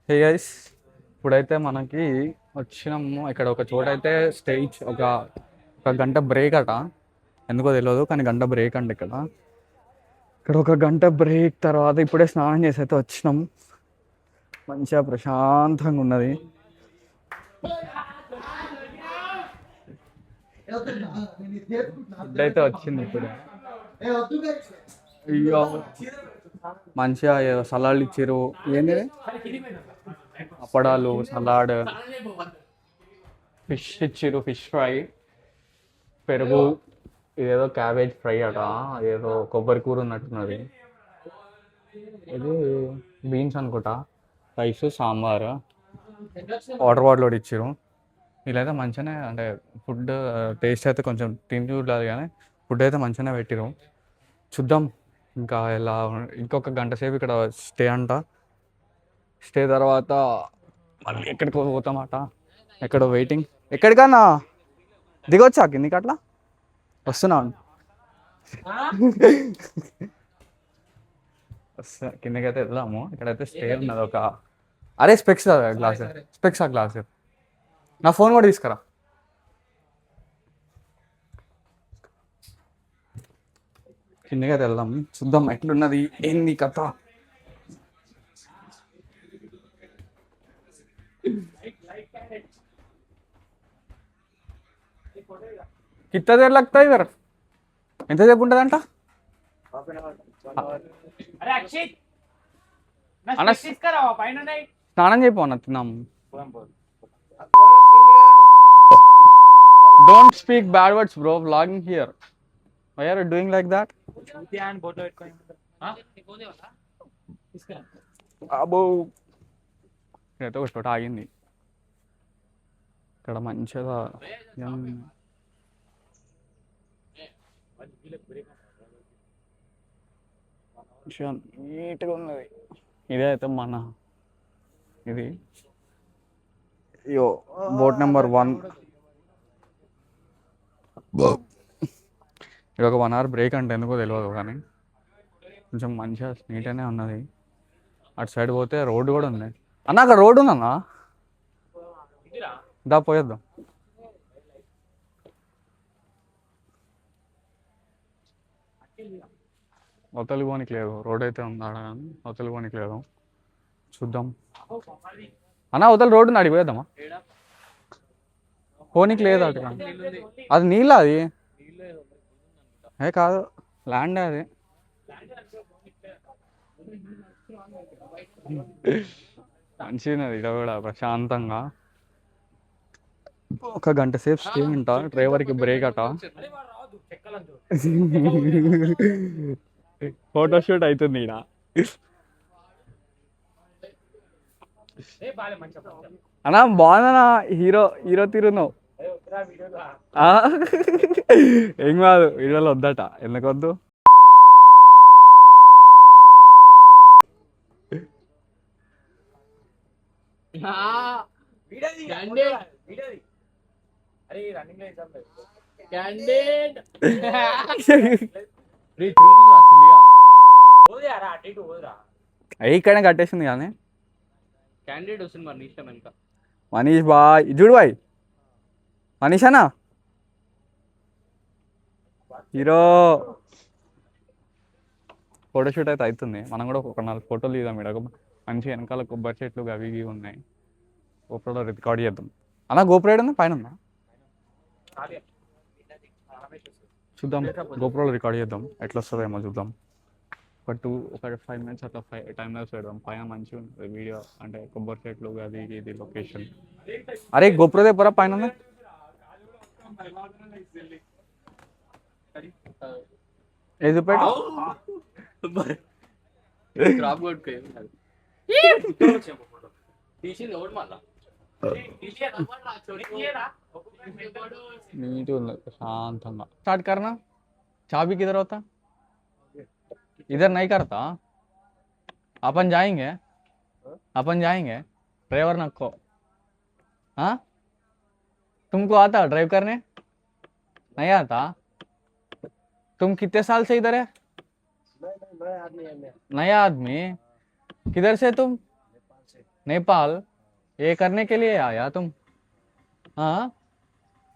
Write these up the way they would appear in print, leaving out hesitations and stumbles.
Hey guys, ఇప్పుడైతే మనకి వచ్చినాము ఇక్కడ ఒక చోట అయితే స్టేజ్ ఒక గంట బ్రేక్ అట. ఎందుకో తెలియదు కానీ గంట బ్రేక్ అండి ఇక్కడ. ఇక్కడ ఒక గంట బ్రేక్ తర్వాత ఇప్పుడే స్నానం చేసి అయితే వచ్చినాం. మంచిగా ప్రశాంతంగా ఉన్నది. ఫుడ్ అయితే వచ్చింది ఇప్పుడు. అయ్యో మంచిగా సలాడ్లు ఇచ్చారు. ఏంది అప్పడాలు, సలాడ్, ఫిష్ ఇచ్చిర్రు, ఫిష్ ఫ్రై, పెరుగు, ఇదేదో క్యాబేజ్ ఫ్రై అట, ఏదో కొబ్బరి కూర ఉన్నట్టున్నది, ఇది బీన్స్ అనుకుంటా, రైస్, సాంబార్, వాటర్ బాటిల్ ఒకటి ఇచ్చారు. వీళ్ళైతే మంచిగానే అంటే ఫుడ్ టేస్ట్ అయితే కొంచెం తిని చూడలేదు కానీ ఫుడ్ అయితే మంచిగానే పెట్టిరు. చూద్దాం ఇంకా ఎలా. ఇంకొక గంట సేపు ఇక్కడ స్టే అంట. స్టే తర్వాత మళ్ళీ ఎక్కడికి పోతామట. ఎక్కడో వెయిటింగ్. ఎక్కడికన్నా దిగొచ్చా కిందికి? అట్లా వస్తున్నాను. కిందకి అయితే వెళ్దాము. ఇక్కడైతే స్టే ఉన్నది ఒక. అరే స్పెక్స్ గ్లాస్, స్పెక్స్ ఆ గ్లాస్. నా ఫోన్ కూడా తీసుకురా. కిందకి అయితే వెళ్దాం, చూద్దాం ఎట్లున్నది ఏంది కథ. कितना देर लगता है इधर? ఎంతసేపు ఉంటుందంట? అన్న స్నానం చేయపోనా తిన్నాము. Don't speak bad words bro, vlogging here. Why are you doing like that? అబ్బో ఇక్కడైతే ఒక చోట ఆగింది. ఇక్కడ మంచిగా నీట్గా ఉన్నది. ఇదే అయితే మన ఇది బోట్ నెంబర్ 1. ఇది ఒక 1 hour బ్రేక్ అంటే ఎందుకో తెలియదు కానీ కొంచెం మంచిగా నీట్గానే ఉన్నది. అటు సైడ్ పోతే రోడ్డు కూడా ఉంది. అన్న అక్కడ రోడ్డు ఉందన్నా, దా పోయేద్దాం. అవతలి పోనీకి లేదు, రోడ్ అయితే ఉందా కానీ అవతలి పోనీకి లేదు. చూద్దాం అన్న, అవతల రోడ్డు ఉంది, అడిగి పోయేద్దామా? పోనీకి లేదు అటు. అది నీళ్ళ, అది ఏ కాదు, ల్యాండ్ అది. మంచిగా ఇక్కడ కూడా ప్రశాంతంగా. ఒక గంట సేపు స్టే అంట. డ్రైవర్కి బ్రేక్ అట. ఫోటోషూట్ అవుతుంది ఈడ. అన్నా బాగుందన్నా, హీరో హీరో తీరున్నావు. ఏం కాదు, వీడియోలో వద్దట. ఎందుకు వద్దు? ఇక్కడనే కట్టేసింది కానీ మనీష్ బాయ్, చూడు బాయ్, మనీష్ అన్నా హీరో. ఫోటోషూట్ అయితే అవుతుంది. మనం కూడా ఒక 4 ఫోటోలు తీద్దాం. ఇక్కడ మంచి వెనకాల కొబ్బరి చెట్లు అవి ఇవి ఉన్నాయి. గోప్రోలో రికార్డ్ చేద్దాం. అన్న గోప్రో ఏడుంది? పైన ఉందా? చూద్దాం, గోప్రోలో రికార్డ్ చేద్దాం. ఎట్లా వస్తుందేమో చూద్దాం. ఒక 5 minutes అట్లా టైం లైన్స్ పెడదాం. పైన మంచిగా ఉంటుంది వీడియో, అంటే కొబ్బరి చెట్లు అది ఇది లొకేషన్. అరే గోప్రో దగ్గర పైన ఉంది. ఏది పెట్టు नीट शांत स्टार्ट करना. चाबी किधर होता? इधर नहीं करता. अपन जाएंगे, अपन जाएंगे. ड्राइवर नक्को. हाँ तुमको आता ड्राइव करने? नहीं आता? तुम कितने साल से इधर है? नया आदमी? किधर से तुम? नेपाल ये करने के लिए आया तुम? हाँ,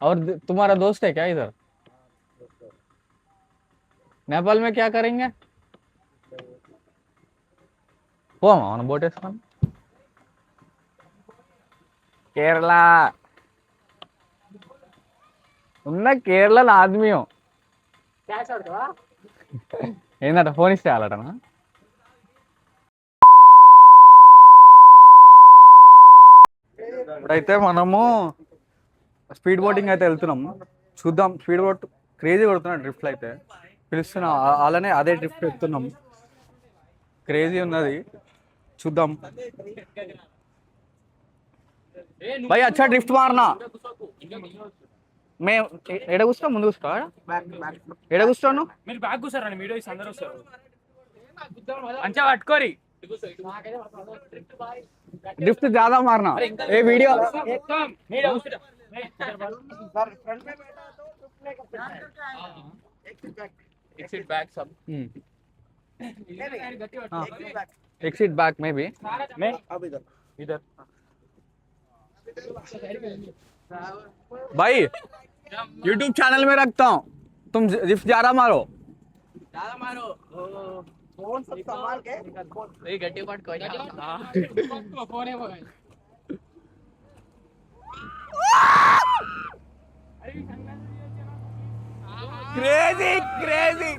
और तुम्हारा दोस्त है क्या इधर? नेपाल में क्या करेंगे? పోమా మనం బోట్ వేసుకొని కేరళ ఉన్న కేరళలో ఆద్మీయం ఏంటంట ఫోన్ ఇస్తే వాళ్ళటనా? ఇప్పుడైతే మనము స్పీడ్ బోటింగ్ అయితే వెళ్తున్నాము. చూద్దాం. స్పీడ్ బోట్ క్రేజీ కొడుతున్నాడు డ్రిఫ్ట్లు అయితే పిలుస్తున్నాం. అలానే అదే డ్రిఫ్ట్ ఎక్కుతున్నాం. క్రేజీ ఉన్నది, చూద్దాం. भाई अच्छा ड्रिफ्ट मारना. मैं ఎడ కూర్చున్నా? ముందు కూర్చున్నా? ఎడ కూర్చున్నాను? మీరు బ్యాగ్ కూర్చారండి, వీడియో ఇస్తే అందరూ వస్తారు. మంచిగా పట్టుకోరి. ड्रिफ्ट ज्यादा मारना. ये वीडियो exit back सब. एक्सिट बैक में भी मैं अब इधर भाई YouTube चैनल में रखता हूँ. तुम ड्रिफ्ट ज्यादा मारो. फोन सब संभाल के ये गट्टी पट कोई फोन है वो क्रेजी क्रेजी.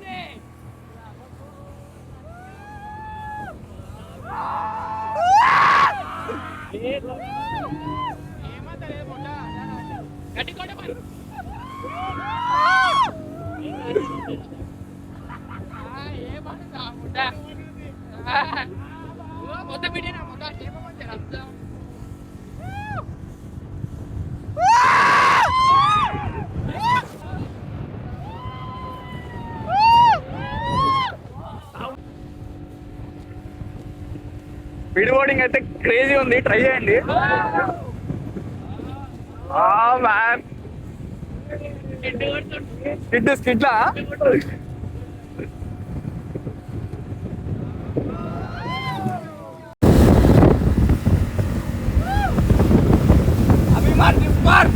गट्टी कोटे पर ये बात मोटा वो मोटा वीडियो ना मोटा स्टेप में चला. స్పీడ్ బోర్డింగ్ అయితే క్రేజీ ఉంది, ట్రై చేయండి. మ్యాన్ స్కిడ్లా అవి మార్ మార్.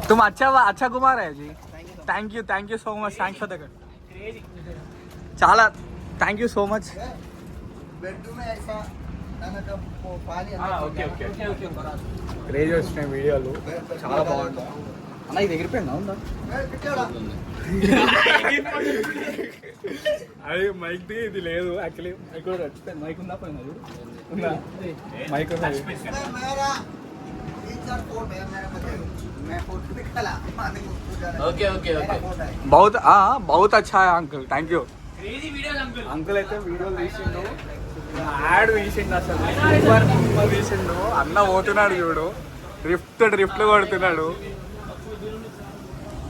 तुम अच्छा घुमा रहे जी. Thank you so much. Thanks for the చాలా thank you so much. Crazy వచ్చినాయి వీడియోలు, చాలా బాగుంది. అన్న ఇది ఎగిరిపోయిందా? ఉందా అది మైక్ ది? ఇది లేదు యాక్చువల్లీ. మైక్ కూడా వచ్చిపోయింది. మైక్ ఉందా? పోయిందా? ఉందా మైక్? ओके ओके ओके बहुत अच्छा है uncle. Thank you. Crazy videos uncle. Uncle అయితే వీడియోలు తీసిండు, యాడ్ తీసిండు, అసలు సూపర్ తీసిండు. అన్న పోతున్నాడు చూడు, డ్రిఫ్ట్లు కొడుతున్నాడు.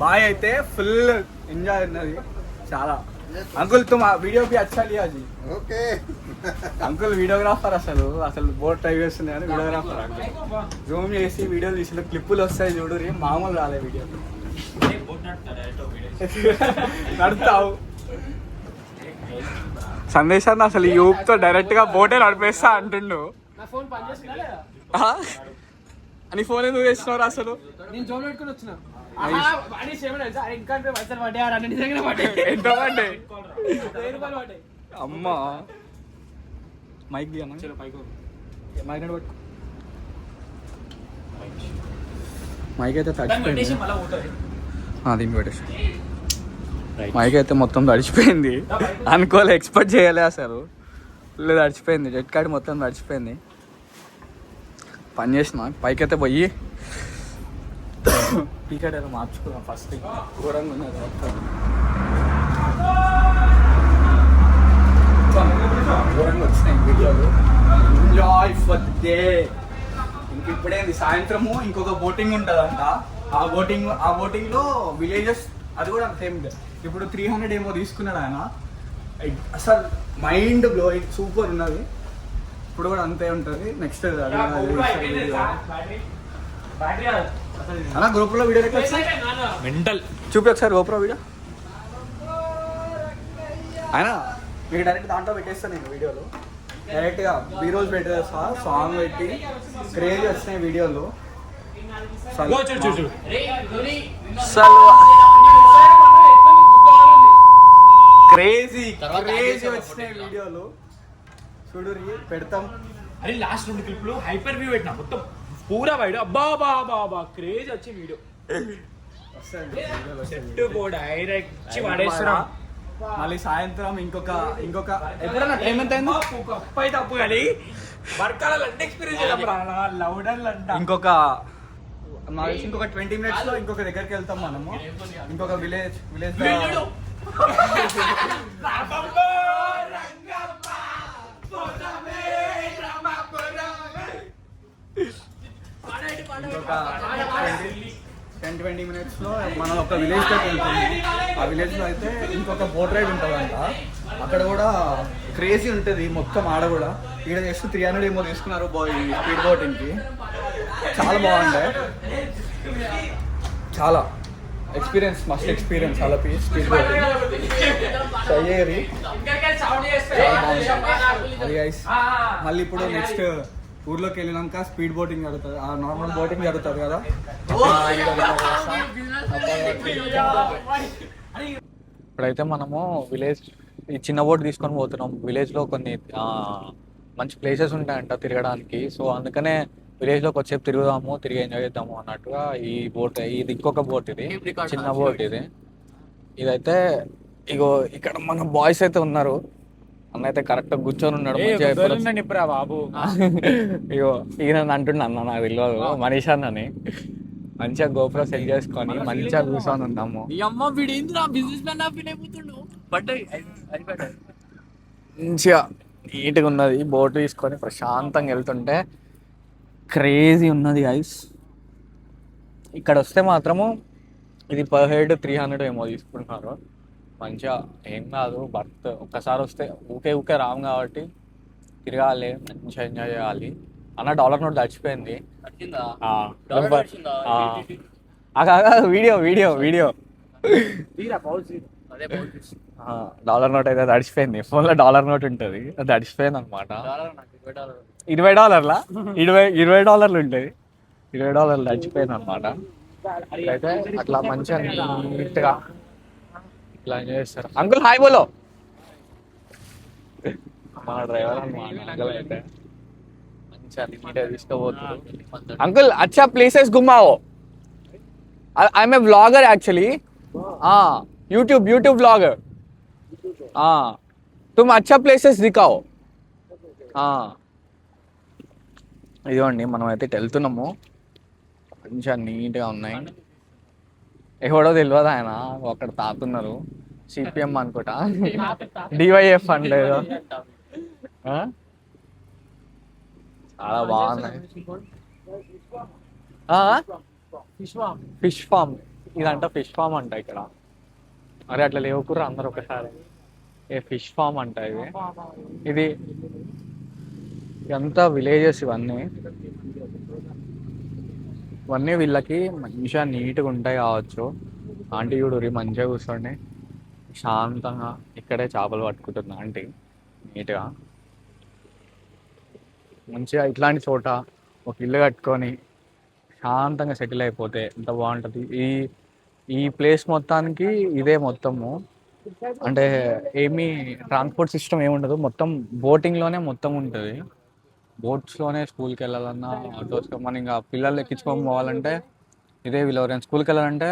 బాయ్ అయితే ఫుల్ ఎంజాయ్ ఉన్నది చాలా. అంకుల్ తుమ్ వీడియో भी अच्छा लिया जी. Okay uncle videographer. అసలు బోట్ డ్రైవ్ చేస్తుంది కానీ వీడియోగ్రాఫర్. అంకుల్ జూమ్ చేసి వీడియోలు తీసిన క్లిప్పులు వస్తాయి చూడు, మామూలు రాలే వీడియో. నడుతావు సందేశాన్ని అసలు యూప్తో డైరెక్ట్ గా బోటే నడిపేస్తా అంటుండు. నా ఫోన్ పని చేస్తుందా లేదా? అని ఫోన్ ఎందుకు చేసినారు అసలు? నేను జోన్ పెట్టుకొని వచ్చిన. వాడి సేవ తెలుసా? ఇంకా పైసలు పడ్డాయి అన్న, నిజంగానే పడ్డాయి. ఎంత పడ్డాయి? 1000 రూపాయలు పడ్డాయి. అమ్మా మైక్ దియన్నా. మైక్ పట్టు. మైక్ అయితే తడిచిపోయింది. దీన్ని పెట్టేసి మైక్ అయితే మొత్తం తడిచిపోయింది. అనుకోలే, ఎక్స్పెక్ట్ చేయలే అసలు. ఫుల్ తడిచిపోయింది. రెడ్ కార్డ్ మొత్తం తడిచిపోయింది. పని చేసిన పైకి అయితే పోయి టికెట్ ఏదో మార్చుకున్నాం. ఫస్ట్ ఘోరంగా ఉన్నది. ఘోరంగా వచ్చినాయి వీడియోలు. Enjoy for the day. ఇంక ఇప్పుడేంది సాయంత్రము ఇంకొక బోటింగ్ ఉంటుందంట. ఆ బోటింగ్లో విలేజెస్, అది కూడా సేమ్. ఇప్పుడు 300 ఏమో తీసుకున్నాడు ఆయన. అసలు మైండ్ బ్లోయింగ్, సూపర్ ఉన్నది. ఇప్పుడు కూడా అంతే ఉంటుంది. నెక్స్ట్ అలా గోప్రో వీడియో మెంటల్ చూపి ఒకసారి. గోప్రో వీడియో ఆయన మీకు డైరెక్ట్ దాంట్లో పెట్టేస్తాను నేను వీడియోలో డైరెక్ట్గా బీరోజ్ పెట్టేస్తా సాంగ్ పెట్టి క్రేజ్ వచ్చినాయి వీడియోలు క్రేజీ క్రేజీ వచ్చినాయి వీడియోలు చూడు పెడతాం. అరే లాస్ట్ 2 క్లిప్లు హైపర్ వ్యూ పెట్టినా మొత్తం పూరా వైడ్ అబ్బా బాబా బా క్రేజ్ వచ్చి వీడియో సెట్ డైరెక్ట్ పడేస్తున్నా. మళ్ళీ సాయంత్రం ఇంకొక ఎప్పుడైనా టైం ఎంత అయింది అప్పై తప్పు కానీ వర్కాల ఎక్స్పీరియన్స్ లౌడర్ అంట. ఇంకొక 20 minutes లో ఇంకొక దగ్గరికి వెళ్తాం మనము. ఇంకొక విలేజ్ ఇంకొక 10-20 minutes లో మనం ఒక విలేజ్ దగ్గర వెళ్తాము. ఆ విలేజ్ లో అయితే ఇంకొక బోట్ రైడ్ ఉంటుందంట. అక్కడ కూడా క్రేజీ ఉంటుంది మొత్తం. ఆడ కూడా ఈడ చేస్తూ 300 ఏమో తీసుకున్నారు స్పీడ్ బోటింగ్కి. చాలా బాగుండే, చాలా మస్ట్ ఎక్స్పీరియన్స్ చాలా స్పీడ్ బోటింగ్ అయ్యేది. అది గైస్ మళ్ళీ ఇప్పుడు నెక్స్ట్ ఊర్లోకి వెళ్ళినాక స్పీడ్ బోటింగ్ జరుగుతుంది, ఆ నార్మల్ బోటింగ్ జరుగుతుంది కదా. ఇప్పుడైతే మనము ఈ చిన్న బోట్ తీసుకొని పోతున్నాం. విలేజ్లో కొన్ని మంచి ప్లేసెస్ ఉంటాయంట తిరగడానికి. సో అందుకనే విలేజ్లోకి వచ్చేపు తిరిగి ఎంజాయ్ చేద్దాము అన్నట్టుగా ఈ బోట్. ఇది ఇంకొక బోట్, ఇది చిన్న బోట్. ఇదైతే ఇగో ఇక్కడ మన బాయ్స్ అయితే ఉన్నారు. అన్న అయితే కరెక్ట్ కూర్చొని ఉన్నాడు. బాబు ఇగో ఈయన అంటున్నా అన్న నాకు తెలియదు మనీష్ అన్నని. మంచిగా గోపురం సెట్ చేసుకొని మంచిగా కూర్చొని ఉన్నాము. మంచిగా నీట్గా ఉన్నది. బోట్ తీసుకొని ప్రశాంతంగా వెళ్తుంటే క్రేజీ ఉన్నది గైస్. ఇక్కడ వస్తే మాత్రము ఇది పర్ హెడ్ 300 ఏమో తీసుకుంటున్నారు. మంచిగా ఏం కాదు, బర్త్ ఒక్కసారి వస్తే ఊకే రాము కాబట్టి తిరగాలి, మంచిగా ఎంజాయ్ చేయాలి. అన్న $1 నోట్ తడిచిపోయింది. వీడియో $1 నోట్ అయితే తడిచిపోయింది. ఫోన్లో $1 నోట్ ఉంటుంది, అది తడిచిపోయింది అనమాట. $20 $20 ఉంటుంది. $20 తడిచిపోయింది అనమాట. అయితే అట్లా మంచిగా నీట్గా ఇట్లా ఎంజాయ్ చేస్తారు. అంకుల్ హాయ్ బోలో. మన డ్రైవర్ అన్నమాట అంకుల్. అయితే మంచిగా నీట్గా తీసుకోబోతున్నారు. అంకుల్ అచ్చా ప్లేసెస్ घुमाओ. I am a vlogger actually. हाँ यूट्यूब व्लॉगर. हाँ तुम अच्छा प्लेसेस दिखाओ. ఇదిగోండి మనం అయితే వెళ్తున్నాము. మంచిగా నీట్గా ఉన్నాయి. ఎవడో తెలియదు ఆయన అక్కడ తాతున్నారు. సిపిఎం అనుకుంటా, డివైఎఫ్ అనలేదు. చాలా బాగున్నాయి. ఫిష్ ఫామ్ ఇదంట, ఫిష్ ఫామ్ అంట ఇక్కడ. అరే అట్లా లేవుకుర్రా అందరు ఒకసారి. ఫిష్ ఫామ్ అంట ఇది. ఇదంతా విలేజెస్ ఇవన్నీ వీళ్ళకి మంచిగా నీట్గా ఉంటాయి కావచ్చు. ఆంటీ చూడు మంచిగా కూర్చోండి శాంతంగా. ఇక్కడే చేపలు పట్టుకుంటుంది ఆంటీ నీట్గా. మంచిగా ఇట్లాంటి చోట ఒక ఇల్లు కట్టుకొని శాంతంగా సెటిల్ అయిపోతే ఎంత బాగుంటుంది. ఈ ప్లేస్ మొత్తానికి ఇదే మొత్తము. అంటే ఏమీ ట్రాన్స్పోర్ట్ సిస్టమ్ ఏముండదు, మొత్తం బోటింగ్లోనే మొత్తం ఉంటుంది. బోట్స్లోనే స్కూల్కి వెళ్ళాలన్నా, ఆటోస్ మనం ఇంకా పిల్లలు ఎక్కించుకొని పోవాలంటే ఇదే వీళ్ళు. ఎవరైనా స్కూల్కి వెళ్ళాలంటే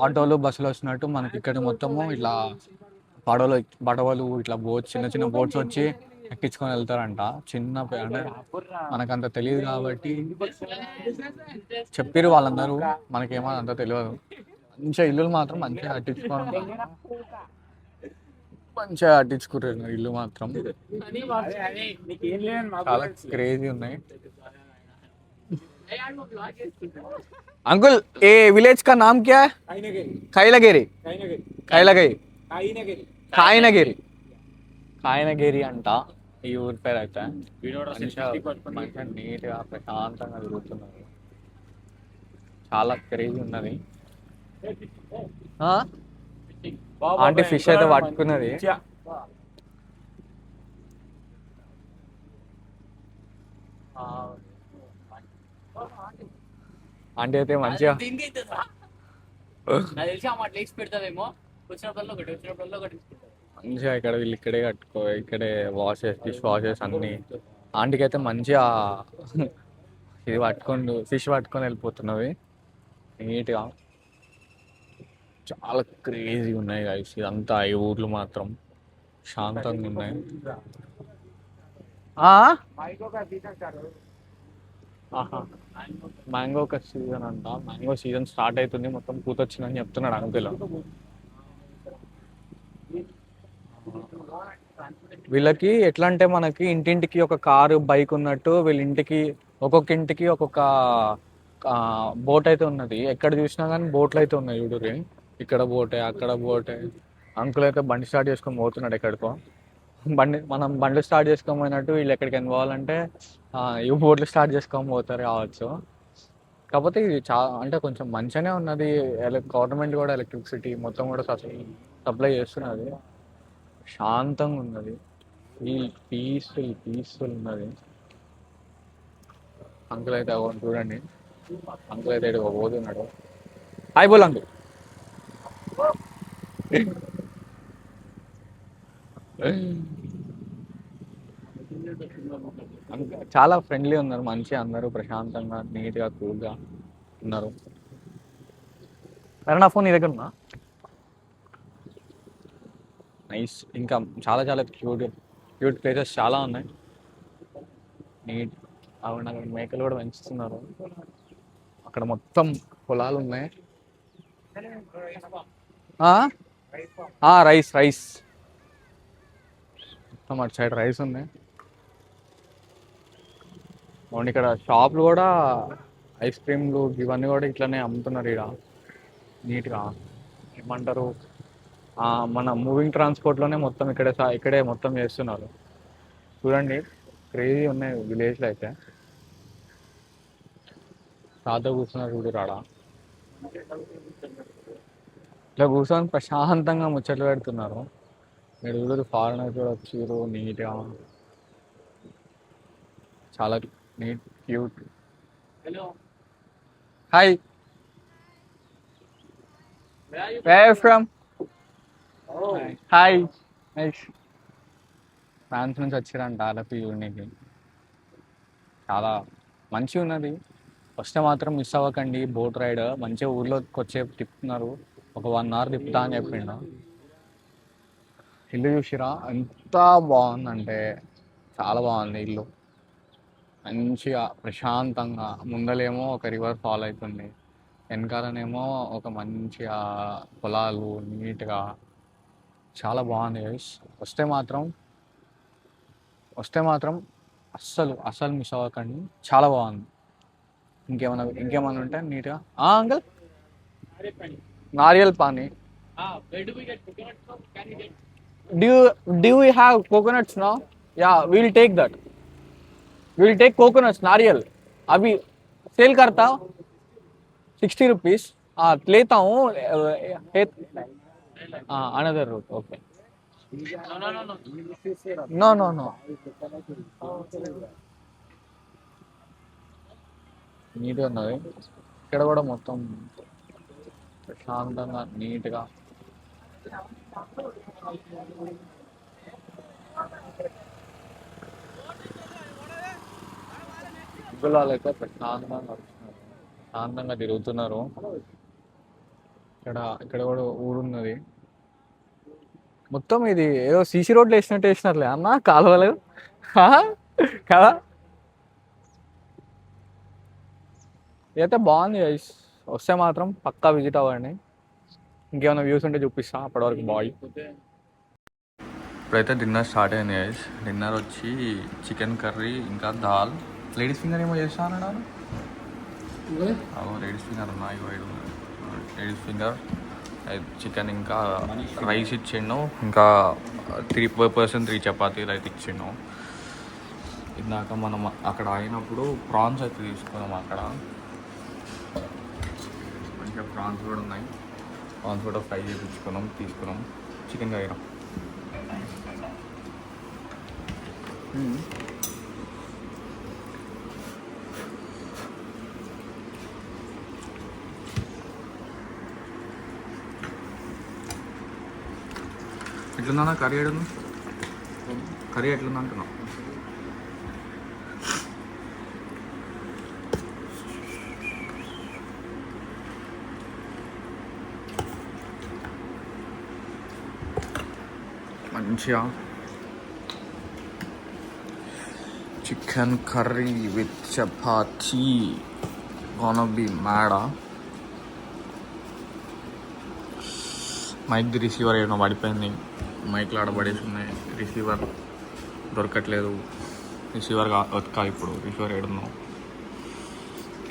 ఆటోలు బస్సులు వచ్చినట్టు మనకి ఇక్కడ మొత్తము ఇట్లా పడవలు ఇట్లా చిన్న బోట్స్ వచ్చి ఎక్కించుకొని వెళ్తారంట. అంటే మనకంత తెలియదు కాబట్టి చెప్పారు వాళ్ళందరూ, మనకేమో అంత తెలియదు. మంచిగా ఇల్లులు మాత్రం మంచిగా కట్టించుకున్నారు ఇల్లు మాత్రం. చాలా క్రేజీ ఉన్నాయి. अंकुल ये विलेज का नाम क्या है? कायलागिरी అంట ఈ ఊరి పేరు. అయితే మంచిగా నీట్గా ప్రశాంతంగా తిరుగుతున్నారు. చాలా క్రేజీ ఉన్నది. ఆంటీ ఫిష్ అయితే పట్టుకున్నది. ఆంటీ అయితే మంచిగా దీనికి అయితే నాకు తెలిసి అమ్మ అట్లా వేసి పెడతావేమో, వచ్చినప్పుడల్లా ఒకటి తీసుకుంటాను. మంచిగా ఇక్కడ వీళ్ళు ఇక్కడే కట్టుకో, ఇక్కడే వాషెస్, డిష్ వాషెస్ అన్నీ. ఆంటీకి అయితే మంచిగా ఇది పట్టుకొని ఫిష్ పట్టుకొని వెళ్ళిపోతున్నవి నీట్గా. చాలా క్రేజీ ఉన్నాయి గైస్ ఇదంతా. ఈ ఊర్లు మాత్రం శాంతంగా ఉన్నాయి. మ్యాంగో ఒక సీజన్ అంట. మ్యాంగో సీజన్ స్టార్ట్ అవుతుంది, మొత్తం పూత వచ్చిందని చెప్తున్నాడు అంకుల్. వీళ్ళకి ఎట్లా అంటే మనకి ఇంటింటికి ఒక కారు బైక్ ఉన్నట్టు వీళ్ళ ఇంటికి ఒక్కొక్క ఇంటికి ఒక్కొక్క బోట్ అయితే ఉన్నది. ఎక్కడ చూసినా కానీ బోట్లు అయితే ఉన్నాయి చూడుర్రి. ఇక్కడ బోటే, అక్కడ బోటే. అంకుల్ అయితే బండి స్టార్ట్ చేసుకొని పోతున్నాడు ఎక్కడికో. మనం బండ్లు స్టార్ట్ చేసుకొని పోయినట్టు వీళ్ళు ఎక్కడికైనా పోవాలంటే ఈ బోట్లు స్టార్ట్ చేసుకొని పోతారు కావచ్చు. కాకపోతే ఇది అంటే కొంచెం మంచిగానే ఉన్నది. గవర్నమెంట్ కూడా ఎలక్ట్రిసిటీ మొత్తం కూడా సప్లై చేస్తున్నది. శాంతంగా ఉన్నది, పీస్ఫుల్ ఉన్నది. అంకుల్ అయితే చూడండి, అంకుల్ అయితే పోతున్నాడు. హాయ్ బోల్ అంకుల్. చాలా ఫ్రెండ్లీ ఉన్నారు, మంచిగా అందరూ ప్రశాంతంగా నీట్గా కూల్గా ఉన్నారు. నా ఫోన్ నీ దగ్గర ఉన్నా? నైస్. ఇంకా చాలా చాలా క్యూట్ ప్లేసెస్ చాలా ఉన్నాయి. నీట్. అవును, అక్కడ మేకలు కూడా పెంచుతున్నారు. అక్కడ మొత్తం పొలాలు ఉన్నాయి. రైస్ మొత్తం అటు సైడ్ రైస్ ఉన్నాయి. అవును, ఇక్కడ షాపులు కూడా ఐస్ క్రీమ్లు ఇవన్నీ కూడా ఇట్లనే అమ్ముతున్నారు ఇక్కడ నీట్గా. ఏమంటారు, మన మూవింగ్ ట్రాన్స్పోర్ట్లోనే మొత్తం ఇక్కడే మొత్తం చేస్తున్నారు. చూడండి క్రేజీ ఉన్నాయి విలేజ్లో అయితే. తాత కూర్చున్నారు చూడు రాడా, ఇట్లా కూర్చొని ప్రశాంతంగా ముచ్చట్లు పెడుతున్నారు. మీరు చూడరు, ఫారినర్స్ కూడా వచ్చారు నీట్గా. చాలా neat cute. Hi, where from? Hi, nice. France నుంచి వచ్చారంట ఆలపి యూనికి. చాలా మంచిగా ఉన్నది. వస్తే మాత్రం మిస్ అవ్వకండి. బోట్ రైడ్ మంచిగా ఊర్లోకి వచ్చే తిప్పుతున్నారు. ఒక 1 hour తిప్పుతా అని చెప్పిండు. ఇల్లు చూసిరా ఎంత బాగుందంటే చాలా బాగుంది ఇల్లు. మంచిగా ప్రశాంతంగా, ముందలేమో ఒక రివర్ ఫాల్ అవుతుంది, వెనకాలనేమో ఒక మంచిగా పొలాలు నీట్గా. చాలా బాగుంది గైస్. వస్తే మాత్రం అస్సలు మిస్ అవ్వకండి. చాలా బాగుంది. ఇంకేమన్నా ఉంటే నీట్గా. అంకుల్, నారియల్ పానీ. Do you have coconuts now? Yeah, we'll take that. We'll take coconuts, नारियल. अभी सेल करता हूँ 60 rupees. लेता हूँ. Another route. Okay. No. నీట్గా ఉన్నది. ఇక్కడ కూడా మొత్తం ప్రశాంతంగా నీట్గా. పిల్లలు అయితే ప్రశాంతంగా తిరుగుతున్నారు. ఇక్కడ కూడా ఊరున్నది. మొత్తం ఇది ఏదో సీసీ రోడ్లు వేసినట్టు వేసినారులే అన్న, కాలువలు కదా. ఇదైతే బాగుంది గైస్. వస్తే మాత్రం పక్కా విజిట్ అవ్వండి. ఇంకేమైనా వ్యూస్ ఉంటే చూపిస్తా. అప్పటివరకు బాయ్. ఇప్పుడైతే డిన్నర్ స్టార్ట్ అయింది గైస్. డిన్నర్ వచ్చి చికెన్ కర్రీ ఇంకా దాల్. లేడీస్ ఫింగర్ ఏమో చేస్తా అన్నాడు. లేడీస్ ఫింగర్ ఉన్నాయి. లేడీస్ ఫింగర్, చికెన్ ఇంకా రైస్ ఇచ్చిండు. ఇంకా 3 person 3 చపాతీలు అయితే ఇచ్చిండు. ఇందాక మనం అక్కడ అయినప్పుడు ప్రాన్స్ అయితే తీసుకున్నాం. అక్కడ మంచిగా ప్రాన్స్ కూడా ఉన్నాయి. ప్రాన్స్ కూడా ఫ్రై తీసుకున్నాం. Chicken curry. ఎట్లుందా కర్రీ ఏడుంది కర్రీ ఎట్లుంది అంటున్నా మంచిగా chicken curry with chapati gonna be mad. మైక్ది రిసీవర్ ఏమో పడిపోయింది మైక్లో ఆడబడేసి ఉన్నాయి రిసీవర్ దొరకట్లేదు రిసీవర్ వెతకాలి ఇప్పుడు రిసీవర్ ఏడున్నావు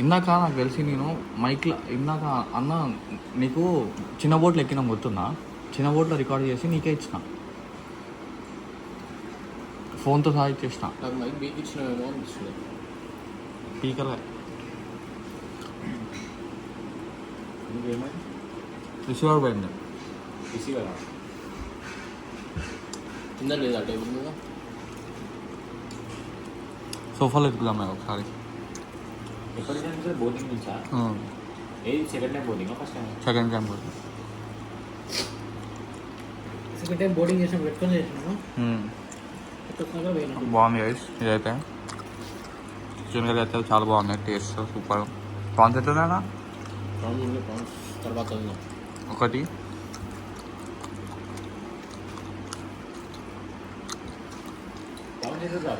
ఇందాక నాకు తెలిసి నేను మైక్లో ఇందాక అన్న నీకు చిన్న బోట్లో ఎక్కినా గుర్తుందా చిన్న బోట్లో రికార్డ్ చేసి నీకే ఇచ్చిన ఫోన్తో సహా ఇచ్చేసిన మైక్ బీక్ ఇచ్చినావేమో అనిపిస్తుంది స్పీకర్ రిసీవర్ పోయింది రిసీవరా కింద లేదా టేబుల్ మీద సోఫాలో ఎత్తుకుదాం మేము ఒకసారి ఎప్పటి నుంచి బోర్డింగ్ నుంచా ఏది second time boarding first time second time పోతుంది సెకండ్ టైం బోర్డింగ్ చేసినప్పుడు పెట్టుకొని చేసినాము బాగుంది గైస్ ఇదైతే చికెన్ కర్రీ అయితే చాలా బాగుంది టేస్ట్ సూపర్ ప్రాన్స్ ఎట్లున్నాయా ప్రాన్స్ తర్వాత ఒకటి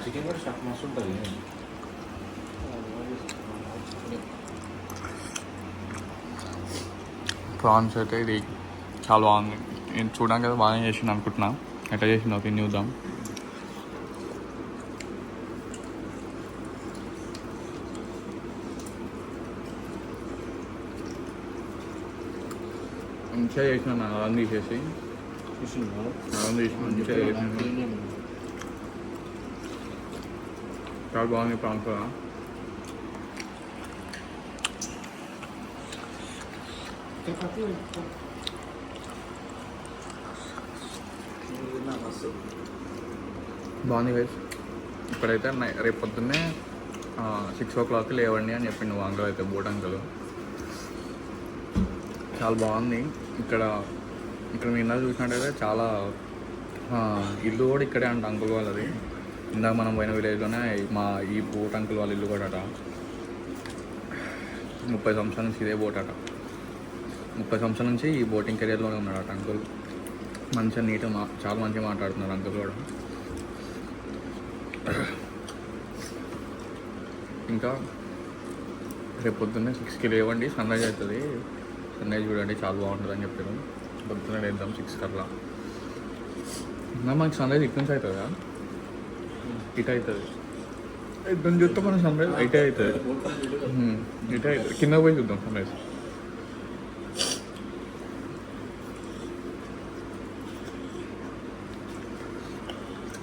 చికెన్ కూడా స్టఫ్ మస్తు ఉంటుంది ప్రాన్స్ అయితే ఇది చాలా బాగుంది నేను చూడడానికి అయితే బాగానే చేసింది అనుకుంటున్నా ఎట్లా చేసిందో తిని చూద్దాం మంచిగా చేసిన అలా తీసేసి అలా తీసి మంచిగా చేసిన చాలా బాగుంది ప్రాన్స్ కూడా బాగుంది గైస్ ఇప్పుడైతే రేపు పొద్దున్నే 6 o'clock లేవండి అని చెప్పిండు అంకుల్ అయితే బోట్ అంకుల్ చాలా బాగుంది ఇక్కడ నిన్న చూసినట్టయితే చాలా ఇల్లు కూడా ఇక్కడే అంట అంకుల్ వాళ్ళది ఇందాక మనం పోయిన విలేజ్లోనే ఈ బోట్ అంకుల్ వాళ్ళ ఇల్లు కూడా అట 30 సంవత్సరాల నుంచి ఇదే బోట్ అట 30 సంవత్సరాల నుంచి ఈ బోటింగ్ కెరియర్లోనే ఉన్నాడు అట అంకుల్ మంచిగా నీట్గా చాలా మంచిగా మాట్లాడుతున్నారు అంకుల్ కూడా ఇంకా రేపు పొద్దున్నే 6కి లేవండి సన్ రైజ్ అవుతుంది సన్ రైజ్ చూడండి చాలా బాగుంటుంది అని చెప్పారు పొద్దున్నే లేద్దాం 6 అట్లా ఇంకా మనకి సన్ రైజ్ ఇటు నుంచి అవుతుందా ఇటు అవుతుంది ఇటు చూస్తే మన సన్ రైజ్ ఇటే అవుతుంది ఇటే అవుతుంది కింద పోయి చూద్దాం సన్ రైజ్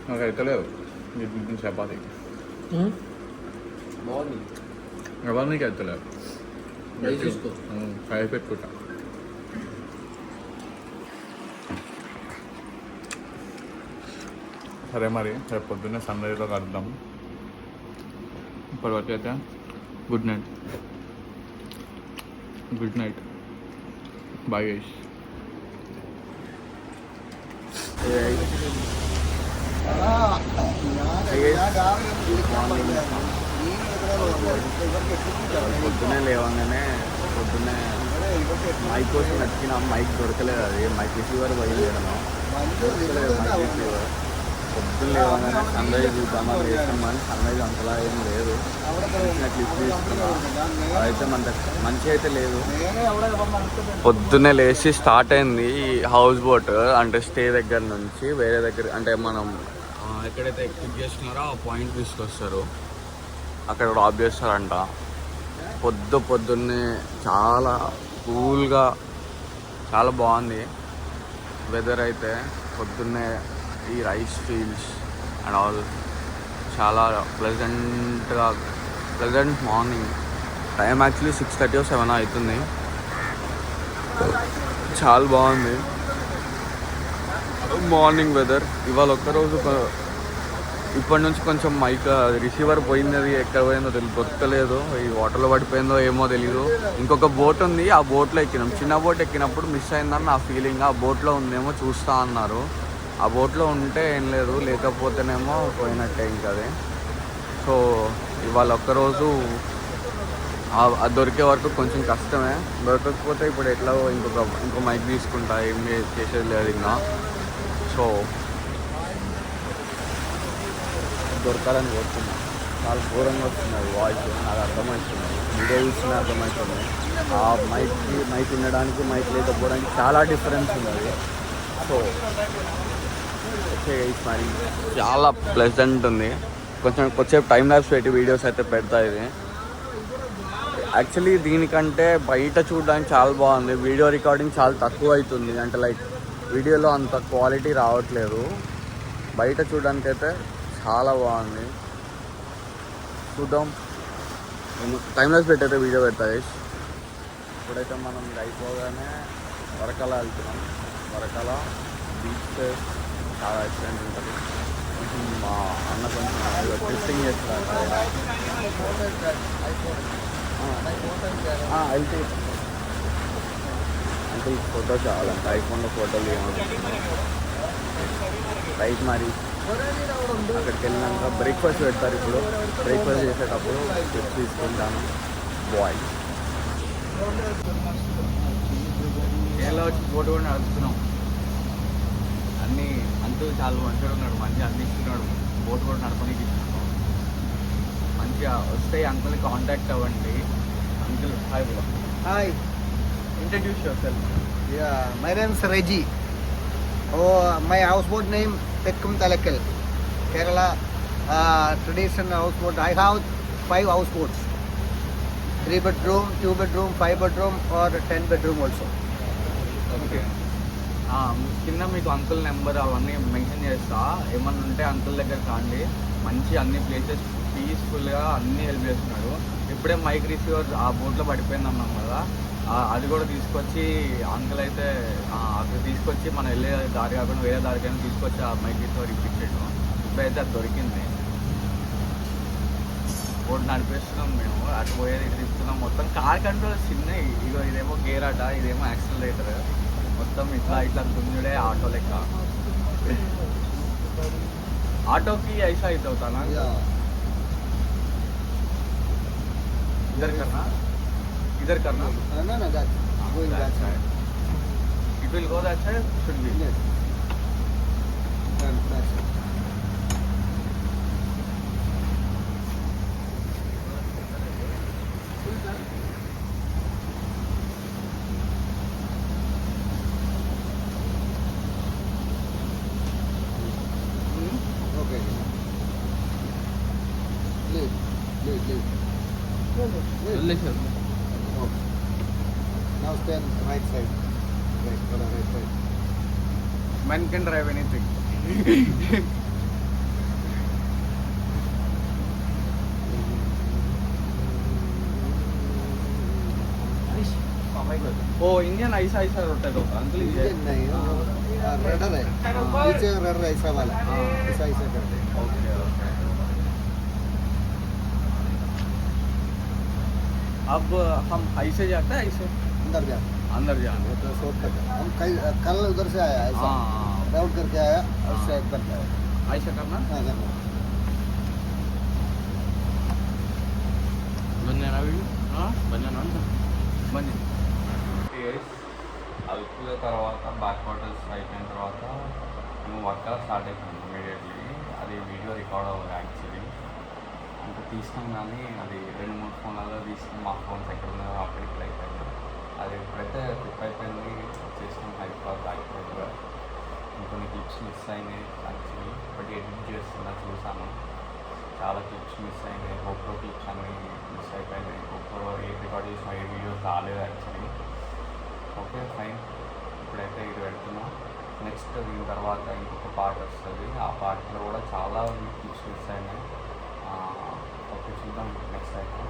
నాకు అవుతలేదు చపాతి బాగుంది ఎవరికి అవుతలేదు ఫ్రై పెట్టుకుంటా సరే మరి రేపు పొద్దున్నే సన్ రైజ్లో కలుద్దాం ఇప్పటివరకు అయితే గుడ్ నైట్ బాయ్ గైస్ పొద్దున్నే లేవగానే మైక్ కోసం నచ్చిన మైక్ దొరకలేదు అది మైక్ రిసీవర్ బయలుదేరను దొరకలేదు మైక్ రిసీవర్ పొద్దున్న లేవగానే సన్ రైజ్ చూద్దామని వేసామని సన్ రైజ్ అంతలా ఏం లేదు క్లిప్ తీసుకున్నా అయితే మంచి అయితే లేదు పొద్దున్నే లేచి స్టార్ట్ అయింది హౌస్ బోట్ అంటే స్టే దగ్గర నుంచి వేరే దగ్గర అంటే మనం ఎక్కడైతే ఎక్విప్ చేస్తున్నారో ఆ పాయింట్ తీసుకొస్తారు అక్కడ డ్రాప్ చేస్తారంట పొద్దున్నే చాలా కూల్గా చాలా బాగుంది వెదర్ అయితే పొద్దున్నే ఈ రైస్ ఫీల్డ్స్ అండ్ ఆల్ చాలా pleasant morning time actually 6:30 or 7 అవుతుంది చాలా బాగుంది మార్నింగ్ వెదర్ ఇవాళ ఒక్కరోజు ఇప్పటి నుంచి కొంచెం మైక్ రిసీవర్ పోయింది ఎక్కడ పోయిందో దొరకలేదు ఈ వాటర్లో పడిపోయిందో ఏమో తెలీదు ఇంకొక బోట్ ఉంది ఆ బోట్లో ఎక్కినాం చిన్న బోట్ ఎక్కినప్పుడు మిస్ అయిందని నా ఫీలింగ్ ఆ బోట్లో ఉందేమో చూస్తా అన్నారు ఆ బోట్లో ఉంటే ఏం లేదు, లేకపోతేనేమో పోయినట్టే ఇంకా అది. సో ఇవాళ ఒక్కరోజు అది దొరికే వరకు కొంచెం కష్టమే. దొరకకపోతే ఇప్పుడు ఎట్లా ఇంకో మైక్ తీసుకుంటా, ఏం చేసేది లేదు ఇంకా. సో దొరకాలని కోరుతున్నా. చాలా ఘోరంగా వస్తున్నది వాయిస్, నాకు అర్థమవుతుంది, వీడియో చూస్తున్నా అర్థమవుతుంది. ఆ మైక్ ఉండడానికి మైక్ లేకపోవడానికి చాలా డిఫరెన్స్ ఉన్నది. సో మరి చాలా ప్లెజెంట్ ఉంది. కొంచెం టైం ల్యాప్స్ పెట్టి వీడియోస్ అయితే పెడతా. ఇది యాక్చువల్లీ దీనికంటే బయట చూడడానికి చాలా బాగుంది. వీడియో రికార్డింగ్ చాలా తక్కువ అవుతుంది, అంటే లైక్ వీడియోలో అంత క్వాలిటీ రావట్లేదు. బయట చూడడానికి అయితే చాలా బాగుంది. చూద్దాం, టైం ల్యాప్స్ పెట్టి అయితే వీడియో పెడతా. ఇప్పుడైతే మనం అయిపోగానే వరకల వెళ్తున్నాం. వరకల బీచ్ చాలా ఎక్సలెంట్ ఉంటుంది. కొంచెం మా అన్న కొంచెం ట్విస్టింగ్ చేస్తున్నారు. అంటే ఫోటో చాలంట, ఐఫోన్లో ఫోటోలు ఏమనుకుంటున్నాను. రైట్ మరి అక్కడికి వెళ్ళినాక బ్రేక్ఫాస్ట్ పెడతారు. ఇప్పుడు బ్రేక్ఫాస్ట్ చేసేటప్పుడు టిప్స్ తీసుకుంటాను. బాయ్ కేరళ వచ్చి బోటు కూడా నడుపుతున్నాం. అన్నీ అంకుల్ చాలా మంచిగా ఉన్నాడు, మంచిగా అందిస్తున్నాడు. బోట్ కూడా నడపడానికి ఇస్తున్నాం. మంచిగా వస్తే అంకుల్ని కాంటాక్ట్ అవ్వండి. Uncle hi bro. Hi, introduce your self. yeah, my name is Reggie. My houseboat name Tekkum Talakal, Kerala. Traditional houseboat. I have 5 houseboats. 3 bedroom, 2 bedroom, 5 bedroom, or 10 bedroom also. Okay, కింద మీకు uncle number అవన్నీ mention చేస్తా. ఏమన్నా ఉంటే uncle దగ్గర కాండి. మంచి అన్ని ప్లేసెస్ పీస్ఫుల్గా అన్నీ హెల్ప్ చేస్తున్నాడు. ఇప్పుడే మైక్ రిసీవర్ ఆ బోట్లో పడిపోయింది అన్నాం కదా, అది కూడా తీసుకొచ్చి అంకుల్ అయితే అక్కడ తీసుకొచ్చి మనం వెళ్ళే దారి కాకుండా వేరే దారికైనా తీసుకొచ్చి ఆ మైక్ రిసీవర్ ఇప్పించాడు. ఇప్పుడైతే అది దొరికింది. బోట్ నడిపిస్తున్నాం మేము, అటు పోయేది ఇటు తిప్పుతున్నాం. మొత్తం కార్ కంట్రోల్ చిన్నవి. ఇగో ఇదేమో గేర్ అట, ఇదేమో యాక్సిలరేటర్. మొత్తం ఇట్లా దున్నుడే ఆటో లెక్క. ఆటోకి ఐసా అయితే అవుతానా इधर करना No, that going that side. It will go that side, should be. Yes. That side. Okay. Leave. Okay. Now stand right side. Right, for the right side. Man can drive anything. ओ Indian ऐसा रोटा होता uncle ये Engine नहीं rudder है, पीछे rudder ऐसा वाला, ऐसा करते हैं. ओके अब हम ऐसे जाते हैं, ऐसे अंदर जा जाना. तो शॉर्टकट है. हम कल उधर से आया ऐसा हाँ राउट करके आया और से करके आया. ऐसा करना. हाँ करना. बंदे ना भी बंदे ना बंदे అల్పుల తర్వాత బ్యాక్ వాటర్స్ అయిపోయిన తర్వాత మేము వర్క్ స్టార్ట్ అయిపోయింది ఇమీడియట్లీ. అది వీడియో రికార్డ్ అవ్వాలి యాక్చువల్లీ. అంటే తీసినాం కానీ అది 2-3 ఫోన్లలో తీసుకుని మా ఫోన్స్ ఎక్కడ ఉన్నాయో అక్కడికి అయిపోయింది. అది ఎప్పుడైతే ట్రిప్ అయిపోయింది వచ్చేసినాం హైదరాబాద్ బ్యాక్. ఇంకొన్ని క్లిప్స్ మిస్ అయినాయి యాక్చువల్లీ. బట్ ఎడిట్ చేస్తున్నా చూసాను, చాలా క్లిప్స్ మిస్ అయినాయి. గోప్రో క్లిప్స్ అన్నీ మిస్ అయిపోయినాయి. గోప్రో ఏ రికార్డ్ చేసిన ఏ వీడియోస్ రాలేదు యాక్చువల్లీ. ఓకే ఫైన్, ఇప్పుడైతే ఇది పెడుతున్నా. నెక్స్ట్ దీని తర్వాత ఇంకొక పార్ట్ వస్తుంది. ఆ పార్ట్లో కూడా చాలా క్లిప్స్ మిస్ అయినాయి. ఓకే చూద్దాం నెక్స్ట్ అయితే.